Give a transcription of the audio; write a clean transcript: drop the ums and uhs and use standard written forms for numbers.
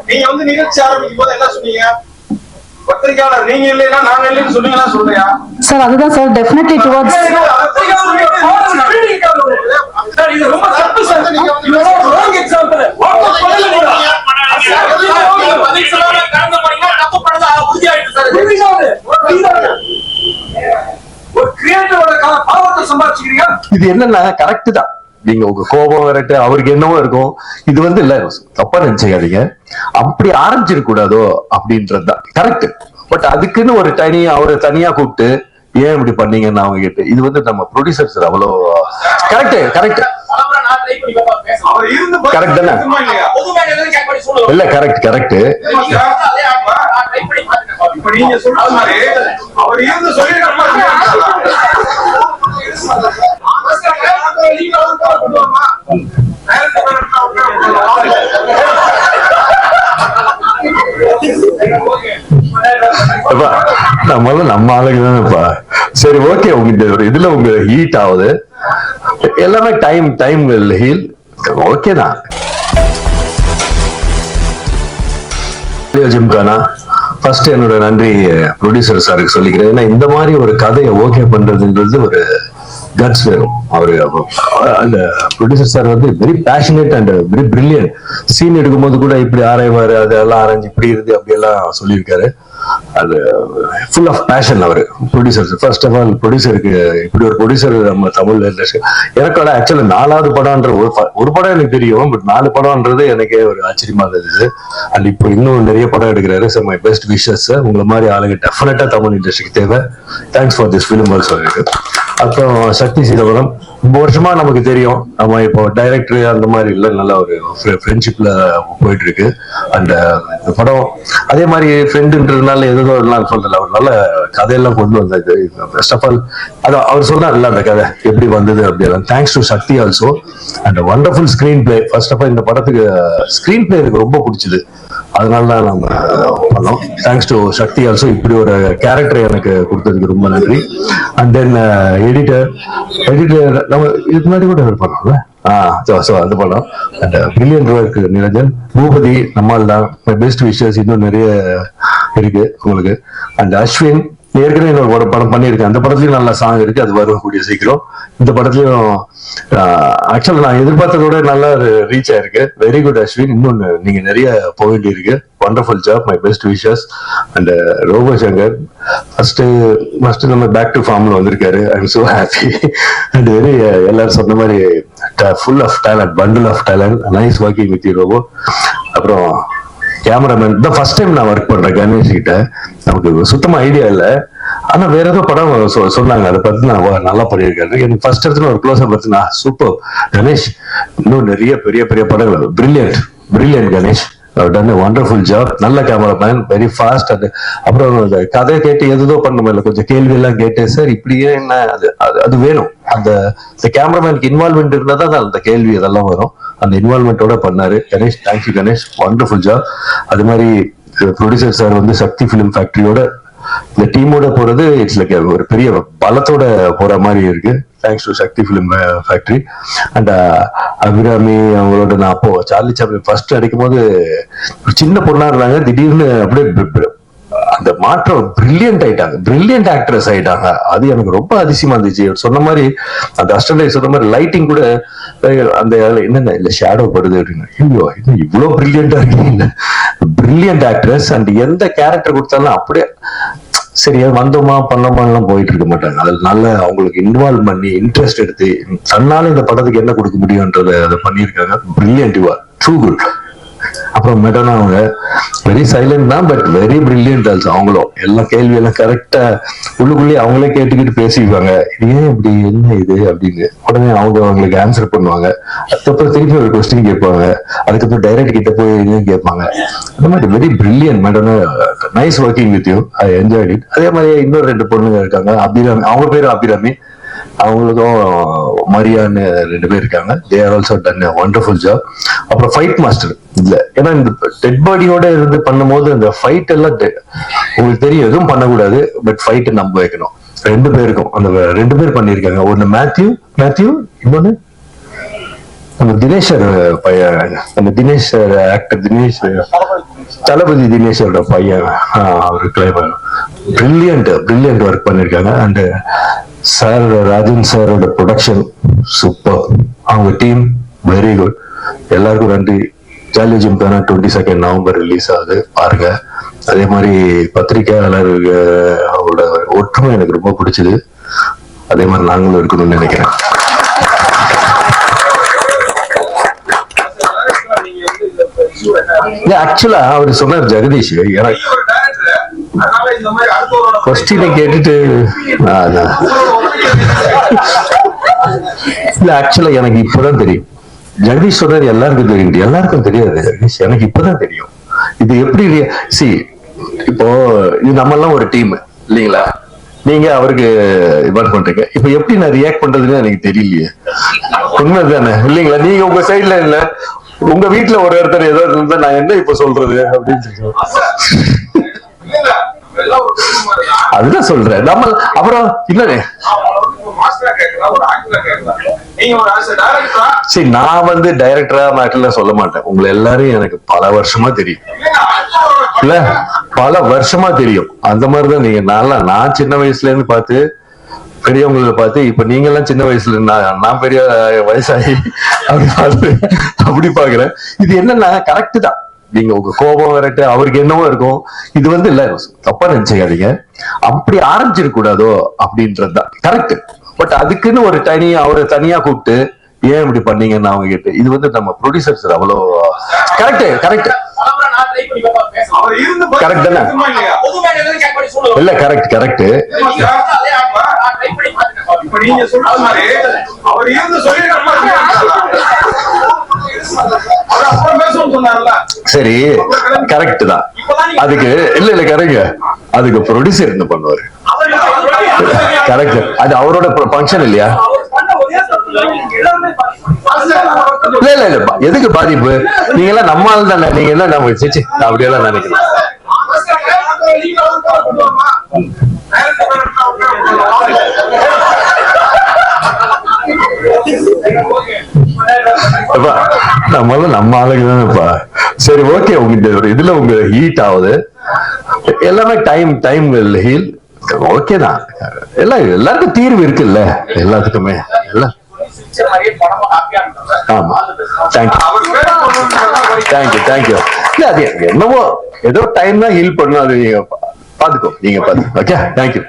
நீங்க வந்து நிகழ்ச்சி ஆரம்பிக்கும் போது என்ன சொன்னீங்க? பத்திரிகையாளர் நீங்க இல்லைன்னா நாங்க இல்லைன்னு சொன்னீங்கன்னா சொல்றியா சார்? அதுதான் சார், டெஃபினெட்லி டுவர்ட்ஸ் இது என்னன்னா கரெக்ட் தான். நீங்க உங்க கோபம் வரட்டு அவருக்கு என்னவோ இருக்கும். இது வந்து இல்ல, தப்பா நினைச்சுக்காதீங்க, அப்படி ஆரம்பிச்சிருக்க கூடாதோ அப்படின்றதுதான் கரெக்ட். பட் அதுக்குன்னு ஒரு அவரை தனியா கூப்பிட்டு ஏன் இப்படி பண்ணீங்கன்னு அவங்க கேட்டு, இது வந்து நம்ம ப்ரொடியூசர் சார் அவ்வளோ கரெக்ட் கரெக்ட் கரெக்ட் தானே? இல்ல கரெக்ட் கரெக்ட். நீங்க சொல்ற மாதிரி அவர் இருந்து சொல்லி நம்மள நம்ம ஆளுங்க தானேப்பா. சரி ஓகே, உங்க இதுல உங்க ஹீட் ஆகுது எல்லாமே டைம் ஹீல் ஓகே தான். ஜிம்கானா ஃபர்ஸ்ட் என்னோட நன்றி ப்ரொடியூசர் சாருக்கு சொல்லிக்கிறேன். ஏன்னா இந்த மாதிரி ஒரு கதையை ஓகே பண்றதுன்றது ஒரு கட்ஸ் வேணும். அவரு அந்த ப்ரொடியூசர் சார் வந்து very passionate and very brilliant. Scene எடுக்கும் போது கூட இப்படி ஆராய்வாரு, அதெல்லாம் ஆராய்ஞ்சு இப்படி இருந்து அப்படியெல்லாம் சொல்லியிருக்காரு. அது ஃபுல் ஆஃப் பேஷன் அவரு ப்ரொடியூசர். ஃபர்ஸ்ட் ஆஃப் ஆல் ப்ரொடியூசருக்கு இப்படி ஒரு ப்ரொடியூசர் நம்ம தமிழ் இண்டஸ்ட்ரி. எனக்கோட ஆக்சுவலா 4வது படம்ன்ற ஒரு படம் எனக்கு தெரியும், பட் 4 படம்ன்றது எனக்கே ஒரு ஆச்சரியமா இருந்தது. அண்ட் இப்போ இன்னும் நிறைய படம் எடுக்கிறாரு. So my best wishes. உங்களை மாதிரி ஆளுங்க டெஃபினட்டா தமிழ் இண்டஸ்ட்ரிக்கு தேவை. Thanks for this film also. அப்புறம் சக்தி சீதவரம் ரொம்ப வருஷமா நமக்கு தெரியும். நம்ம இப்போ டைரக்டர் அந்த மாதிரி இல்லை, நல்ல ஒரு ஃப்ரெண்ட்ஷிப்ல போயிட்டு இருக்கு. அண்ட் இந்த படம் அதே மாதிரி ஃப்ரெண்டுன்றதுனால எதுவும் எல்லாம் சொல்றல, அவர் நல்ல கதையெல்லாம் கொண்டு வந்தது. ஃபர்ஸ்ட் ஆஃப் ஆல் அது அவர் சொன்னார்ல அந்த கதை எப்படி வந்தது அப்படியெல்லாம். Thanks to Sakthi also and wonderful screenplay. First of all இந்த படத்துக்கு ஸ்கிரீன் பிளே எனக்கு ரொம்ப பிடிச்சது, அதனாலதான் நம்ம பண்ணோம். Thanks to Sakthi also. இப்படி ஒரு கேரக்டர் எனக்கு கொடுத்ததுக்கு ரொம்ப நன்றி. அண்ட் தென் எடிட்டர் நம்ம இதுக்கு முன்னாடி கூட பண்ணோம்ல, அது படம் அண்ட் பில்லியன் ரூபாய்க்கு நிரஞ்சன், பூபதி நம்மால் தான். My best wishes. இன்னும் நிறைய இருக்கு உங்களுக்கு. அண்ட் அஸ்வின் ஏற்கனவே இன்னொரு படம் பண்ணியிருக்கேன், அந்த படத்துலயும் நல்ல சாங் இருக்கு, அது வரும் கூடிய சீக்கிரம். இந்த படத்துலயும் ஆக்சுவலா நான் எதிர்பார்த்ததோட நல்லா ரீச் ஆயிருக்கு. வெரி குட் அஸ்வின், இன்னும் நீங்க நிறைய போக வேண்டி இருக்கு. Wonderful job. My best wishes. And Robo Shankar first நம்ம பேக் டு ஃபார்ம்ல வந்திருக்காரு. I am so happy and very எல்லாரும் சொன்ன மாதிரி full of talent, bundle of talent. Nice working with you Robo. அப்புறம் கேமராமேன் தான் ஃபர்ஸ்ட் டைம் நான் ஒர்க் பண்றேன் கணேஷ் கிட்ட. நமக்கு சுத்தமா ஐடியா இல்லை, ஆனா வேற ஏதோ படம் சொன்னாங்க, அதை பார்த்து நான் நல்லா பண்ணியிருக்காரு. எனக்கு ஃபர்ஸ்ட் இடத்துல ஒரு க்ளோஸ் பார்த்து சூப்பர் கணேஷ், இன்னும் நிறைய பெரிய பெரிய படங்கள். Brilliant Ganesh, done wonderful job. நல்ல கேமராமேன், வெரி ஃபாஸ்ட். அப்புறம் கதையை கேட்டு எதுதோ பண்ண முடியல, கொஞ்சம் கேள்வி எல்லாம் கேட்டேன். சார் இப்படியே என்ன, அது வேணும். அந்த கேமராமேனுக்கு இன்வால்மெண்ட் இருந்தா தான் அந்த கேள்வி அதெல்லாம் வரும். அந்த இன்வால்மெண்டோட பண்ணாரு Ganesh. Thank you Ganesh, wonderful job. அது மாதிரி ப்ரொடியூசர் சார் வந்து சக்தி பிலிம் ஃபேக்டரியோட இந்த டீமோட போறது இட்ஸ் லைக் ஒரு பெரிய பலத்தோட போற மாதிரி இருக்கு. Thanks to Sakthi Film Factory. And Abirami அவங்களோட நான் அப்போ சார்லி சாப்ளின் ஃபர்ஸ்ட் அடிக்கும் போது சின்ன பொண்ணா இருந்தாங்க, திடீர்னு அப்படியே அந்த மாற்றம் பிரில்லியன்ட் ஆயிட்டாங்க, பிரில்லியன்ட் ஆக்ட்ரஸ் ஆயிட்டாங்க. அது எனக்கு ரொம்ப அதிசயமா இருந்துச்சு. சொன்ன மாதிரி அந்த அஸ்டன்ட் சொன்ன மாதிரி லைட்டிங் கூட அந்த என்னங்க இல்ல ஷேடோ படுது அப்படின்னு, ஐயோ இன்னும் இவ்வளவு பிரில்லியண்டா இருக்கீங்க. Brilliant actress. அண்ட் எந்த கேரக்டர் கொடுத்தாலும் அப்படியே சரியா வந்தோமா பண்ணோமாலாம் போயிட்டு இருக்க மாட்டாங்க. அதில் நல்ல அவங்களுக்கு இன்வால்வ் பண்ணி இன்ட்ரெஸ்ட் எடுத்து தன்னால இந்த படத்துக்கு என்ன கொடுக்க முடியும்ன்றத அதை பண்ணியிருக்காங்க. Brilliant, you are true good. அப்புறம் மெடனா அவங்க வெரி சைலண்ட் தான், பட் வெரி பிரில்லியன்ட் ஆல்சோ. அவங்களும் எல்லா கேள்வியெல்லாம் கரெக்டா உள்ளுக்குள்ளேயே அவங்களே கேட்டுக்கிட்டு பேசிக்குவாங்க. இது ஏன் இப்படி, என்ன இது அப்படின்னு உடனே அவங்களுக்கு ஆன்சர் பண்ணுவாங்க. அதுக்கப்புறம் திருப்பி ஒரு கொஸ்டின் கேட்பாங்க, அதுக்கப்புறம் டைரக்ட் கிட்ட போய் கேட்பாங்க. அந்த மாதிரி வெரி பிரில்லியன்ட் மெடனா. Nice working with you, I enjoyed it. அதே மாதிரி இன்னொரு 2 பொண்ணுங்க இருக்காங்க, அபிராமி, அவங்க பேரும் அபிராமி. அவங்களுக்கும் மரியான்னு 2 பேர் இருக்காங்க. They are also done a wonderful job. அப்புறம் ஃபைட் மாஸ்டர் இல்ல, ஏன்னா இந்த டெட் பாடியோட இருந்து பண்ணும்போது அந்த ஃபைட் எல்லாம் உங்களுக்கு தெரியும், எதுவும் பண்ணக்கூடாது, பட் ஃபைட் நம்ப வைக்கணும். 2 பேருக்கும் அந்த 2 பேர் பண்ணிருக்காங்க. ஒன்னு மேத்யூ இன்னொன்னு நம்ம தினேஷர் பையன், நம்ம தினேஷ் ஆக்டர் தினேஷ், தளபதி தினேஷோட பையன், அவரு பிரில்லியன்ட் ஒர்க் பண்ணிருக்காங்க. அண்ட் சார் ராஜன் சாரோட ப்ரொடக்ஷன் சூப்பர், அவங்க டீம் வெரி குட். எல்லாருக்கும் நன்றி. ஜாலி ஜிம்கானா 22 நவம்பர் ரிலீஸ் ஆகுது, பாருங்க. அதே மாதிரி பத்திரிகையாளர் அவரோட ஒற்றுமை எனக்கு ரொம்ப பிடிச்சது. அதே மாதிரி நாங்களும் இருக்கணும்னு நினைக்கிறேன். ஆக்சுவலா அவர் சொன்னார் ஜெகதீஷ், கொஸ்டினை கேட்டுட்டு இல்ல, ஆக்சுவலா எனக்கு இப்பதான் தெரியும். ஜெகதீஷ் சொன்னார் எல்லாருக்கும் தெரியும், எல்லாருக்கும் தெரியாது ஜெகதீஷ், எனக்கு இப்பதான் தெரியும். இது எப்படி இப்போ இது நம்ம எல்லாம் ஒரு டீம் இல்லீங்களா, நீங்க அவருக்கு இன்வால்வ் பண்றீங்க. இப்ப எப்படி நான் ரியாக்ட் பண்றதுன்னு எனக்கு தெரியலையே. உண்மைதானே இல்லீங்களா? நீங்க உங்க சைட்ல இல்ல, உங்க வீட்டுல ஒரு ஒருத்தர் ஏதோ இருந்தா நான் என்ன இப்ப சொல்றது அப்படின்னு அதுதான் சொல்றேன். நம்ம அப்புறம் இல்ல சரி, நான் வந்து டைரக்டரா மேட்டர்ல சொல்ல மாட்டேன். உங்களை எல்லாரும் எனக்கு பல வருஷமா தெரியும் இல்ல, பல வருஷமா தெரியும். அந்த மாதிரிதான் நீங்க. நான் சின்ன வயசுல இருந்து பார்த்து பெரியவங்களை பார்த்து, இப்ப நீங்க எல்லாம் சின்ன வயசுல நான் பெரிய வயசாகி அப்படி பாக்குறேன். இது என்னன்னா கரெக்ட் தான். நீங்க உங்க கோபம் வரட்டு, அவருக்கு என்னவோ இருக்கும். இது வந்து இல்ல, தப்பா நினைச்சுக்காதீங்க, அப்படி ஆரம்பிச்சிருக்க கூடாதோ அப்படின்றதுதான் கரெக்ட். பட் அதுக்குன்னு ஒரு அவரை தனியா கூப்பிட்டு ஏன் இப்படி பண்ணீங்கன்னு அவங்க கேட்டு, இது வந்து நம்ம ப்ரொடியூசர்ஸ் அவ்வளோ கரெக்ட் கரெக்ட் தானே? இல்ல கரெக்ட் கரெக்ட். சரி கரெக்ட் தான். அதுக்கு இல்ல கரெக்ட், அதுக்கு ப்ரொடியூசர் என்ன பண்ணுவாரு? கரெக்ட், அது அவரோட ஃபங்க்ஷன் இல்லையா? இல்ல இல்ல இல்ல, எதுக்கு பாதிப்பு? நீங்க எல்லாம் நம்ம ஆள் தானே, நீங்க எல்லாம் நம்ம அப்படியெல்லாம் நினைக்கலாம். நம்ம ஆளுங்க தானேப்பா. சரி ஓகே, உங்க இதுல உங்க ஹீட் ஆகுது எல்லாமே, டைம் ஹீல் ஓகே தான். எல்லாருக்கும் தீர்வு இருக்குல்ல, எல்லாத்துக்குமே. ஆமா, தேங்க்யூ. இல்ல அது என்னவோ ஏதோ டைம் தான் ஹீல் பண்ணும், அது பாத்துக்கோ, நீங்க பாத்து. Okay, thank you.